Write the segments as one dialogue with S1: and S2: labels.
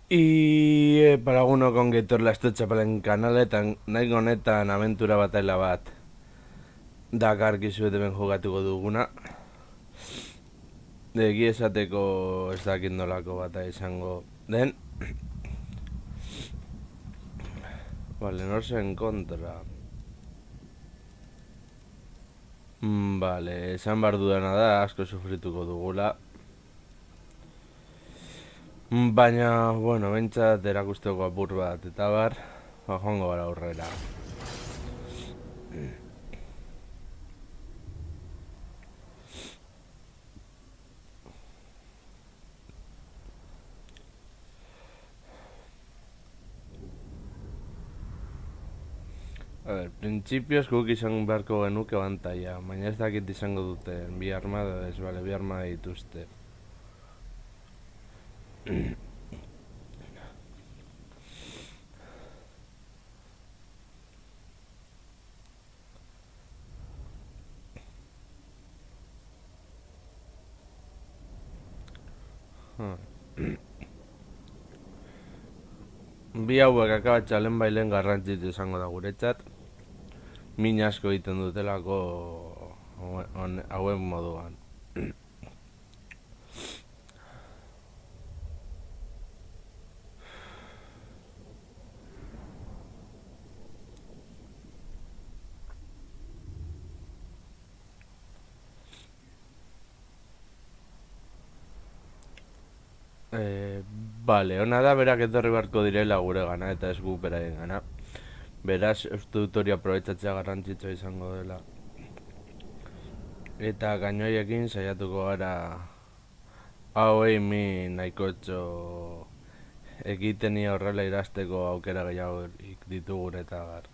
S1: Para uno con Gator Txapelen kanaletan, nahi honetan aventura bataila bat Dakar kizuet hemen jugatuko duguna. Egi esateko ez dakit nolako bata izango den. Vale, norzen kontra. Vale, esan behar dudana da, asko sufrituko dugula. Baina, bueno, bentsat erakusteko apur bat, eta bar, joango gara aurrera. A ver, principios guk izan beharko genuke bantaia, baina ez dakit izango duten, bi armada ez, bale, bi armada dituzte. Bi hauek akabatxalen bailen garrantzitu izango da guretzat. Min asko egiten dutelako hauen moduan. Bale, hona da berak etorri beharko direla gure gana eta ez gu beraien gana. Beraz, uste dut hori aprobetsatzea garrantzitsua izango dela. Eta gainoiekin saiatuko gara hauei min nahikotxo egiten horrela irasteko aukera gehiago ditugun eta gar.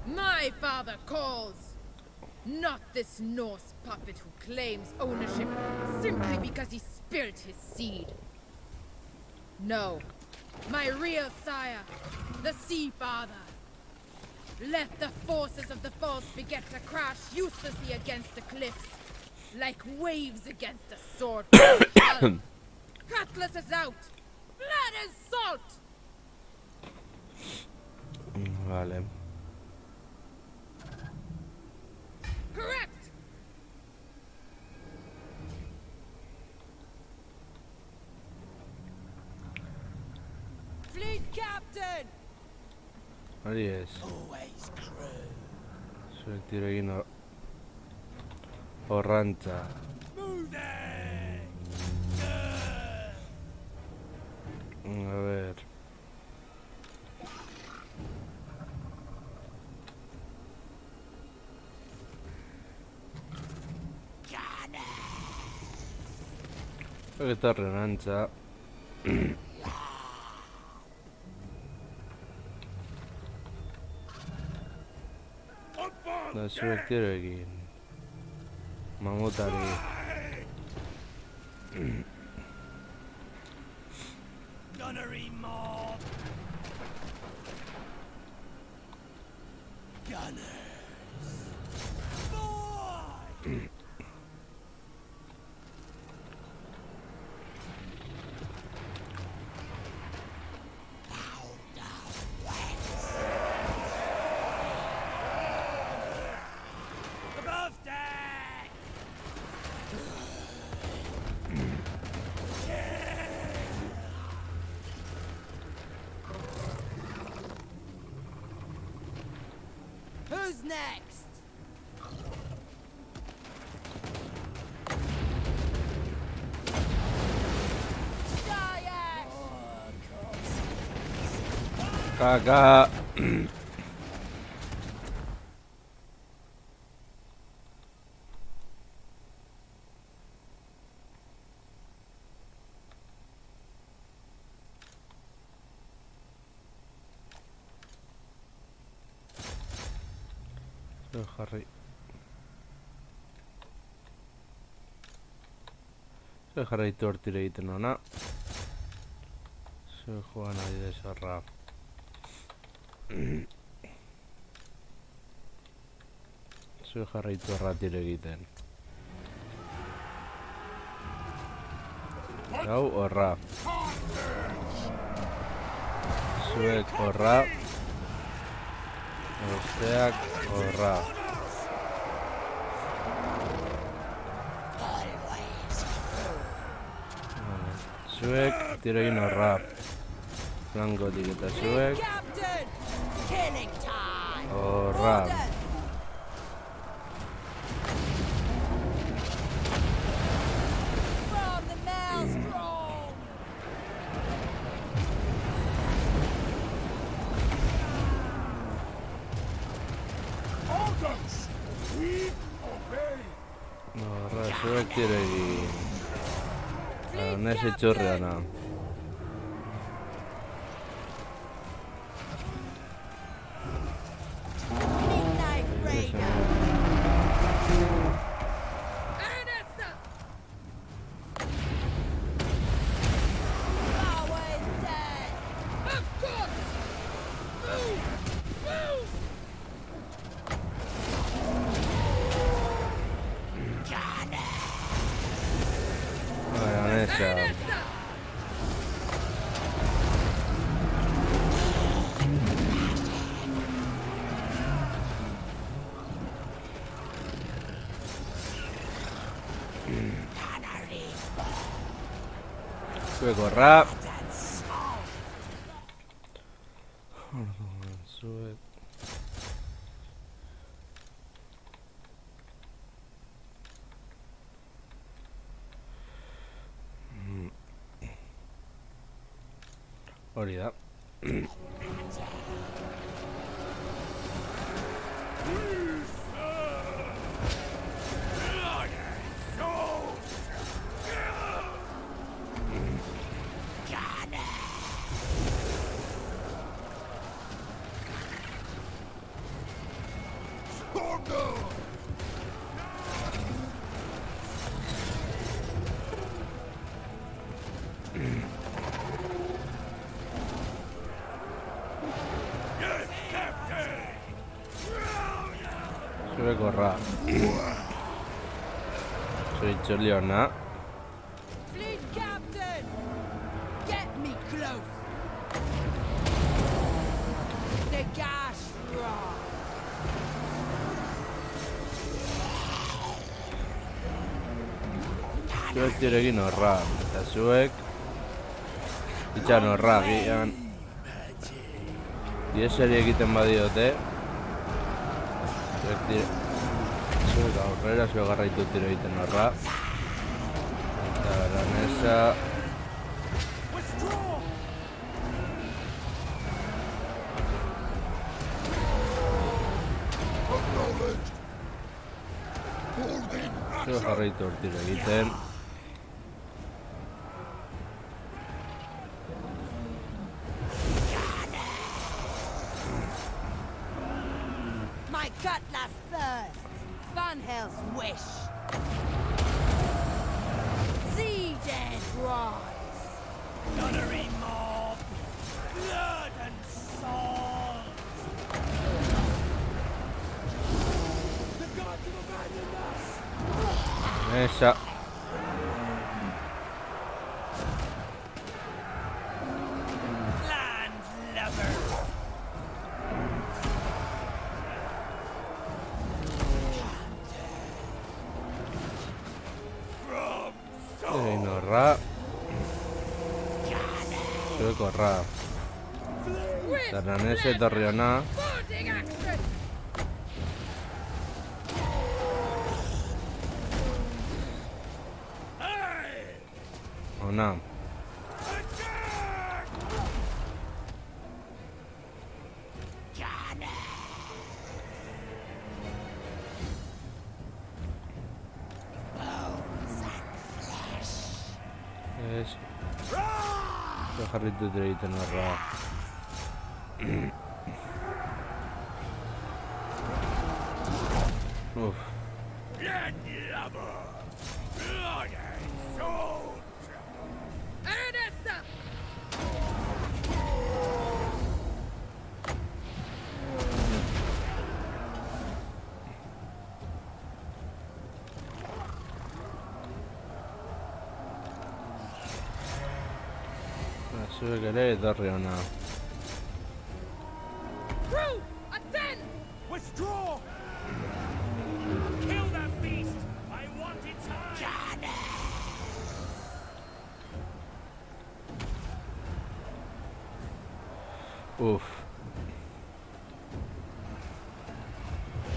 S2: My father calls! Not this Norse puppet who claims ownership simply because he spilt his seed. No, my real sire, the Sea Father. Let the forces of the false beget to crash uselessly against the cliffs, like waves against a sword. Cutlass is out! Blood is salt!
S1: Vale.
S2: Correct! Fleet captain!
S1: Hori ez. Zuek tiro egin horrantza. A ver. Eta renantza. Da zuek tiro egin. Mamutari.
S3: Gunnery mob! Gunners! Boy! Above deck!
S2: Who's next?
S1: Kakak. Jarri. Zue jarraitu hortire egiten ona. Zue joan adidez horra. Zue jarraitu horratire egiten. Hau horra. Zuek horra. Besteak horra. Zuek tiro egin horra. Flankotik eta zuek horra. Horra, zuek tiro egin. Nez itxurreana. Zuek horra. Zuek. Hori da. Zuek horra. Zue itzuli hona.
S3: Fleet captain! Get me close! The gas rod!
S1: Zuek tiro egin horra. Eta zuek itxan horra. Gian dieseri egiten badiote. Zuek aurrera zuek garraitu tiro egiten horra. Eta Baronesa. Zuek jarraitu tiro egiten.
S3: My cutlass thirst! Van Hell's wish! See dead rise! Gunnery mob! Blood and salt! The gods have abandoned us!
S1: Esa.
S3: Land lover!
S1: Egin horra. Zuek horra. Eta Baronesa etorri hona.
S2: Boarding action!
S1: Hona. Ez. Jarritu dira egiten horra. zuek ere etorri hona.
S2: Crew, attend!
S3: Withdraw! Kill that beast! I want its eye!
S1: Uf.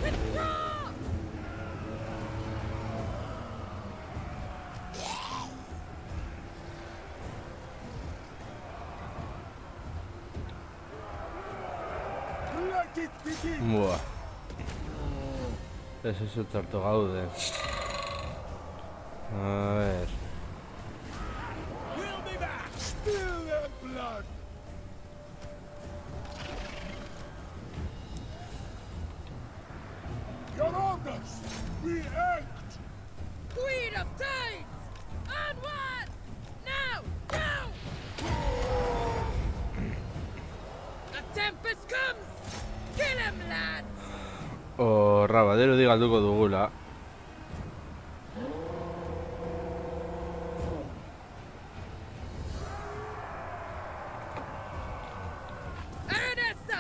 S2: Withdraw!
S3: Let it begin!
S1: Buah. Ez hartu gaude. A ver.
S3: We'll be back! Spill their blood! Your orders! We act!
S2: Queen of Tides! Onward! Now! Now! The Tempest comes! Kill him, lads!
S1: Horra, badirudi galduko dugula.
S2: Ernesta!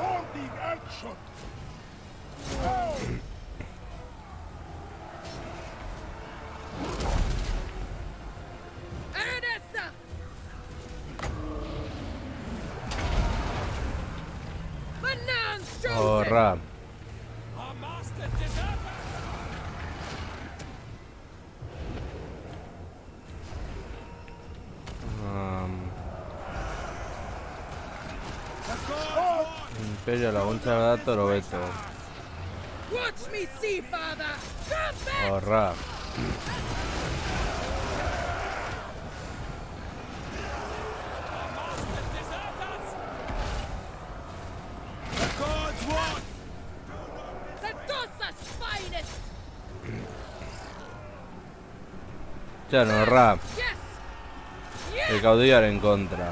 S3: Holding action! Oh!
S2: Ernesta! Announce chosen!
S1: Horra.
S3: Our master deserter! The god
S1: Imperio laguntza dator hobeto.
S2: Watch me see, father! Trumpet!
S1: Horra.
S3: The gods want!
S2: Sentosa's finest!
S1: Txan, horra.
S2: Yes! Yes!
S1: Ekaudilaren kontra.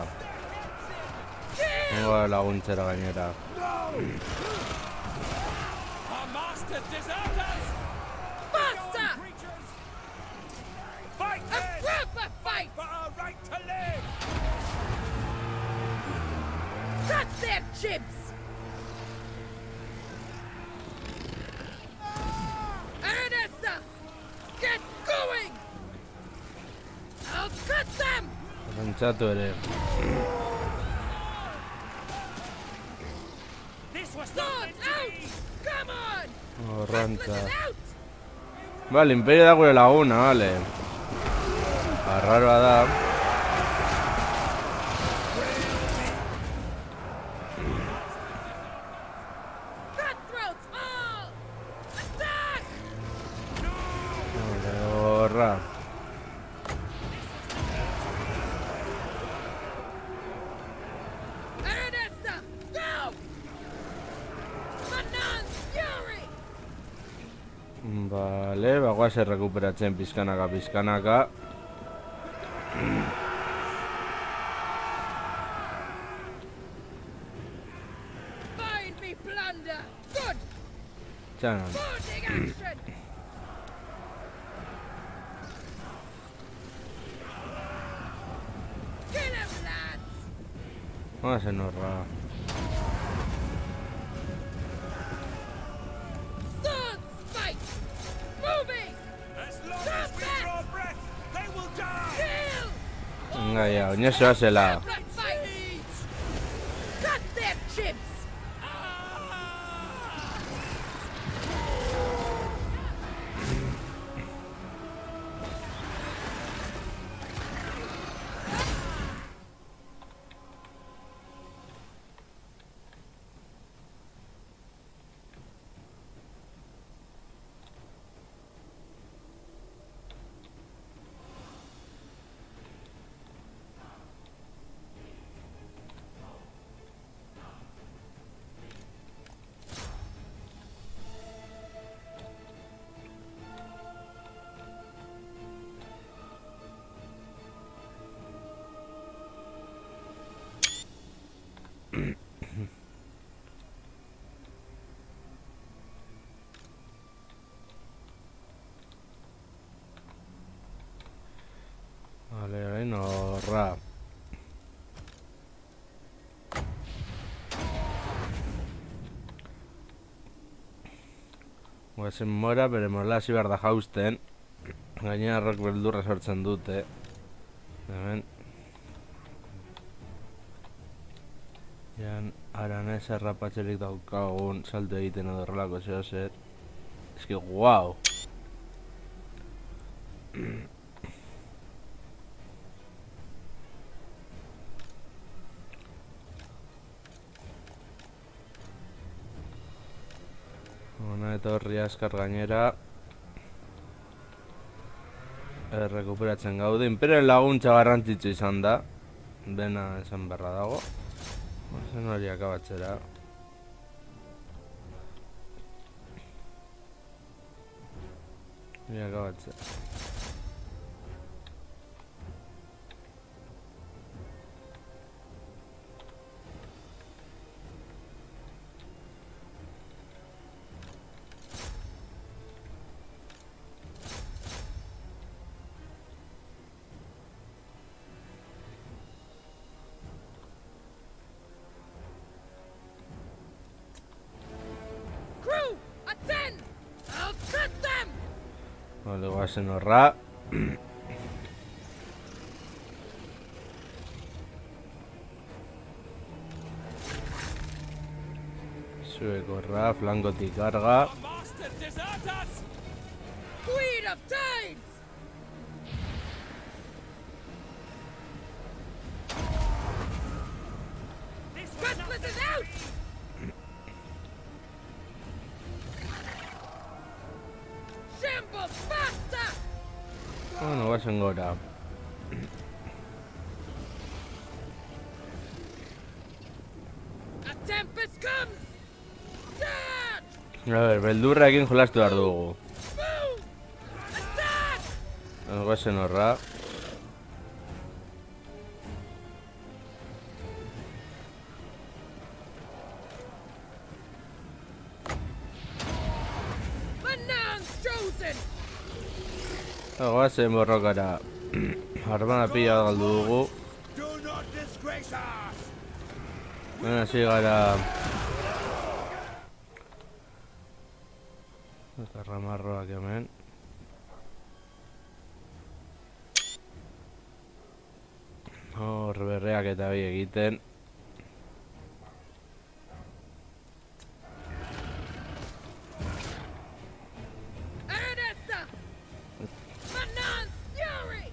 S2: Kill!
S1: Nengo laguntzera gainera.
S3: Our master deserters!
S2: Faster!
S3: Creatures! Fight
S2: A
S3: then!
S2: proper fight!
S3: For our right to live!
S2: Cut their chips! Ernesta! Get going! I'll cut them!
S1: Rantzatu ere.
S3: This was not
S2: Swords
S3: meant to
S2: out!
S3: be!
S2: Come on!
S1: Horrantza.
S2: Listen out!
S1: Vale, Imperio da gure laguna, vale. Arraroa da.
S2: Cutthroats all! Attack!
S1: Horra.
S2: Ernesta! Go! Manon's fury!
S1: Vale, bagoaz errekuperatzen pizkanaka.
S2: Find me plunder! Good!
S1: Txanan.
S2: Morning action! Kill him, lads!
S1: Goazen horra.
S2: Sword spike! Moving!
S3: As long as we draw breath, they will die!
S2: Kill!
S1: Venga ya, oinazoa zela.
S2: Proper fight! Cut their chips!
S1: horra. Guazen mora, bere morela hasi behar da jausten. Gainera rock beldurra sortzen dute. Hemen. Jan, aranez errapatzerik daukagun salto egiten edo horrelako zeo zer. Eski, guau! Hona etorri askar gainera. Rekuperatzen gaude. Imperioen laguntza garrantzitsu izan da. Dena esan berra dago. Zen hori akabatzera. Hori akabatzera.
S2: Crew, attend! I'll cut them!
S1: Vale, guazen horra. Zuek horra, flankotik karga.
S3: Our masters desert us!
S2: Queen of Tides!
S3: This was not
S2: Cutlass is out! Shamble faster!
S1: Bueno, guazen gora.
S2: A tempest comes! Charge!
S1: A ber, beldurrekin jolastu behar dugu.
S2: Move! Attack!
S1: Guazen horra.
S2: Manon's chosen!
S1: Guazen borrokara. Armada pila galdu dugu.
S3: Do not disgrace us!
S1: Hemen hasi gara. Karramarroak hemen. Hor berreak eta bi egiten.
S2: Aranessa! Manon's fury!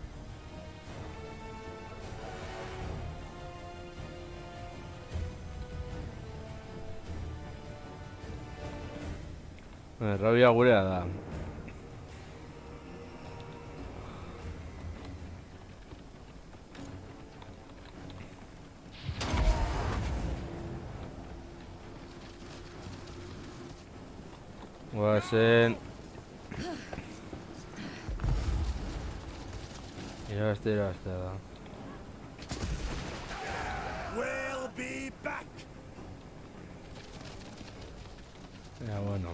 S1: Rabia gurea da. Guazen. Irabazte da.
S3: We'll be back!
S1: Ya, bueno.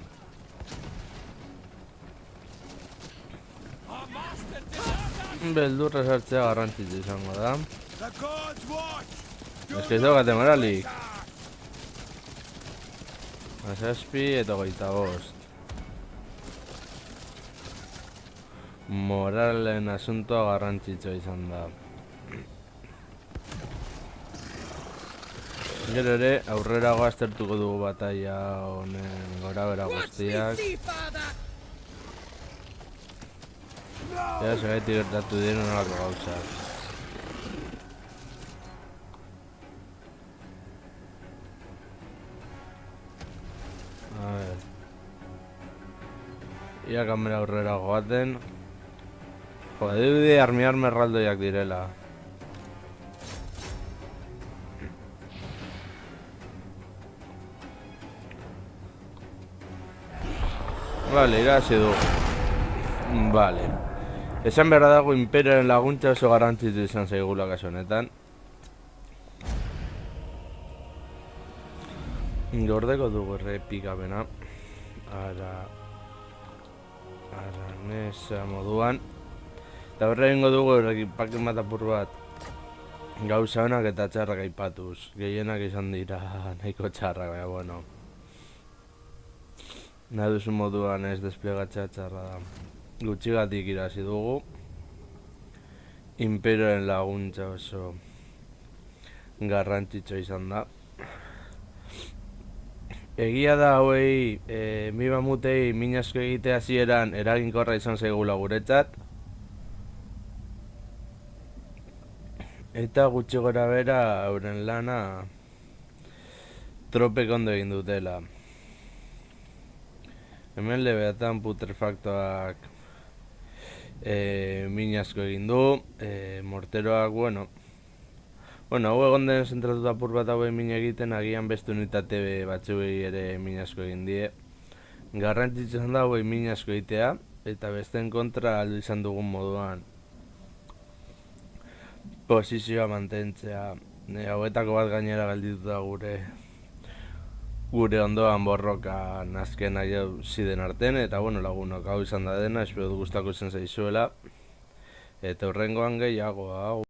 S3: Our masters desert us!
S1: Beldurra sartzea garrantzitsu izango da.
S3: The gods watch! Do
S1: Ez que
S3: not
S1: izogate moralik.
S3: disgrace us!
S1: Zazpi eta 25. Moralen asuntoa garrantzitsua izan da. Gero ere, aurrerago aztertuko dugu bataia honen gorabehera
S2: Watch me
S1: guztiak.
S2: see, father!
S1: Ea segaitik gertatu diren horako gauzak. A ver. Ia kamera aurrera goaten. Jo, dirudi armiar merraldoiak direla. Vale, irazi du. Vale. Esan beharra dago imperioaren laguntza oso garrantzitu izan zaigula kasu honetan. Gordeko dugu errepikapena. Aranesa moduan. Eta horre egingo dugu ekipaken bat apur bat Gauza honak eta txarrak aipatuz, gehienak izan dira nahiko txarrak, baina bueno. Nahi duzu moduan ez desplegatzea txarra da. Gutxigatik irazi dugu. Imperioaren laguntza oso garrantzitsua izan da. Egia da hauei, mi mamutei min asko egitea hasieran eraginkorra izan zaigula guretzat. Eta gutxi gora bera euren lana tropek ondo egin dutela. Hemen lebeatan putrefaktoak min asko egin du, morteroak, bueno, hau egon den zentratuta apur bat hauen min egiten, agian beste unitate batzuei ere min asko egin die. Garrantzitsuan da hauei min asko egitea, eta besteen kontra aldu izan dugun moduan posizioa mantentzea. Hauetako bat gainera geldituta gure ondoan borrokan azken ziden arten, eta bueno, lagunok hau izan da dena, espero du gustako izan zaizuela, eta hurrengoan gehiago, hau.